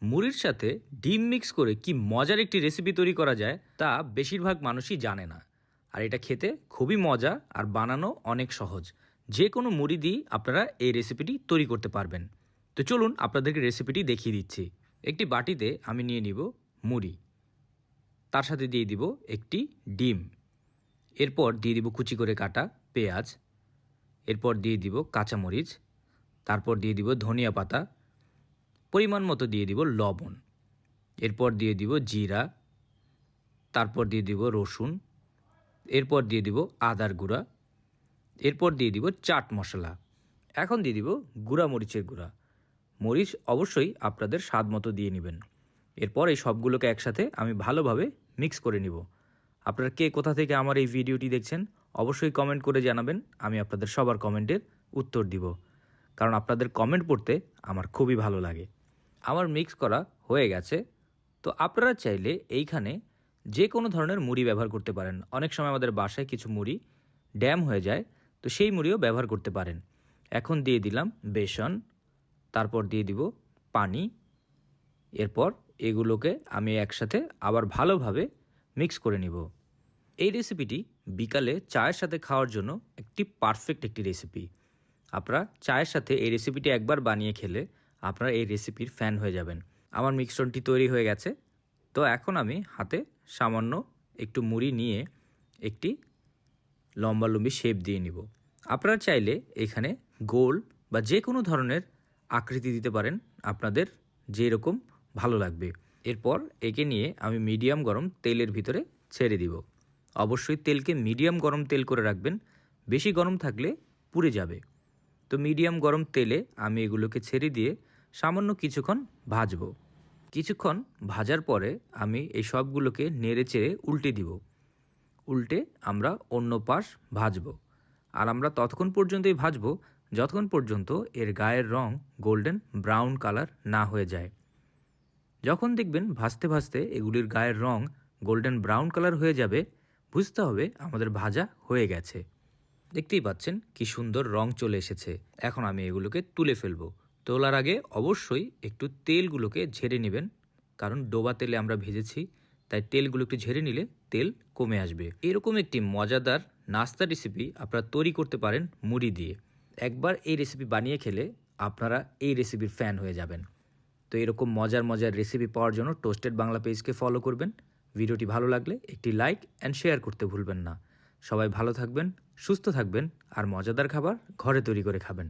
মুড়ির সাথে ডিম মিক্স করে কি মজার একটি রেসিপি তৈরি করা যায় তা বেশিরভাগ মানুষই জানে না। আর এটা খেতে খুবই মজা আর বানানো অনেক সহজ। যে কোনো মুড়ি দিয়ে আপনারা এই রেসিপিটি তৈরি করতে পারবেন। তো চলুন আপনাদেরকে রেসিপিটি দেখিয়ে দিচ্ছি। একটি বাটিতে আমি নিয়ে নিব মুড়ি, তার সাথে দিয়ে দিব একটি ডিম, এরপর দিয়ে দিব কুচি করে কাটা পেঁয়াজ, এরপর দিয়ে দিব কাঁচামরিচ, তারপর দিয়ে দিব ধনিয়া পাতা, পরিমাণ মতো দিয়ে দিব লবণ, এরপর দিয়ে দিব জিরা, তারপর দিয়ে দিব রসুন, এরপর দিয়ে দিব আদার গুঁড়া, এরপর দিয়ে দিব চাট মশলা, এখন দিয়ে দিব গুঁড়া মরিচের গুঁড়া। মরিচ অবশ্যই আপনাদের স্বাদ মতো দিয়ে নেবেন। এরপর এই সবগুলোকে একসাথে আমি ভালোভাবে মিক্স করে নিব। আপনারা কে কোথা থেকে আমার এই ভিডিওটি দেখছেন অবশ্যই কমেন্ট করে জানাবেন। আমি আপনাদের সবার কমেন্টের উত্তর দিব, কারণ আপনাদের কমেন্ট পড়তে আমার খুবই ভালো লাগে। আমার মিক্স করা হয়ে গেছে। তো আপনারা চাইলে এইখানে যে কোনো ধরনের মুড়ি ব্যবহার করতে পারেন। অনেক সময় আমাদের বাসায় কিছু মুড়ি ড্যাম হয়ে যায়, তো সেই মুড়িও ব্যবহার করতে পারেন। এখন দিয়ে দিলাম বেসন, তারপর দিয়ে দিব পানি। এরপর এগুলোকে আমি একসাথে আবার ভালোভাবে মিক্স করে নিব। এই রেসিপিটি বিকালে চায়ের সাথে খাওয়ার জন্য একটি পারফেক্ট একটি রেসিপি। আপনারা চায়ের সাথে এই রেসিপিটি একবার বানিয়ে খেলে আপনারা এই রেসিপির ফ্যান হয়ে যাবেন। আমার মিশ্রণটি তৈরি হয়ে গেছে। তো এখন আমি হাতে সামান্য একটু মুড়ি নিয়ে একটি লম্বালম্বি শেপ দিয়ে নিব। আপনারা চাইলে এখানে গোল বা যে কোনো ধরনের আকৃতি দিতে পারেন, আপনাদের যেই রকম ভালো লাগবে। এরপর একে নিয়ে আমি মিডিয়াম গরম তেলের ভিতরে ছেড়ে দিব। অবশ্যই তেলকে মিডিয়াম গরম তেল করে রাখবেন, বেশি গরম থাকলে পুড়ে যাবে। তো মিডিয়াম গরম তেলে আমি এগুলোকে ছেড়ে দিয়ে সামান্য কিছুক্ষণ ভাজবো। কিছুক্ষণ ভাজার পরে আমি এই সবগুলোকে নেড়ে চেড়ে উল্টে দিব। উল্টে আমরা অন্য পাশ ভাজবো। আর আমরা ততক্ষণ পর্যন্তই ভাজবো যতক্ষণ পর্যন্ত এর গায়ের রং গোল্ডেন ব্রাউন কালার না হয়ে যায়। যখন দেখবেন ভাজতে ভাজতে এগুলির গায়ের রং গোল্ডেন ব্রাউন কালার হয়ে যাবে, বুঝতে হবে আমাদের ভাজা হয়ে গেছে। দেখতেই পাচ্ছেন কি সুন্দর রং চলে এসেছে। এখন আমি এগুলোকে তুলে ফেলবো। তোলার আগে অবশ্যই একটু তেলগুলোকে ঝেড়ে নেবেন, কারণ ডোবা তেলে আমরা ভেজেছি, তাই তেলগুলো একটু ঝেড়ে নিলে তেল কমে আসবে। এরকম একটি মজাদার নাস্তা রেসিপি আপনারা তৈরি করতে পারেন মুড়ি দিয়ে। একবার এই রেসিপি বানিয়ে খেলে আপনারা এই রেসিপির ফ্যান হয়ে যাবেন। তো এরকম মজার মজার রেসিপি পাওয়ার জন্য টোস্টেড বাংলা পেজকে ফলো করবেন। ভিডিওটি ভালো লাগলে একটি লাইক অ্যান্ড শেয়ার করতে ভুলবেন না। সবাই ভালো থাকবেন, সুস্থ থাকবেন আর মজাদার খাবার ঘরে তৈরি করে খাবেন।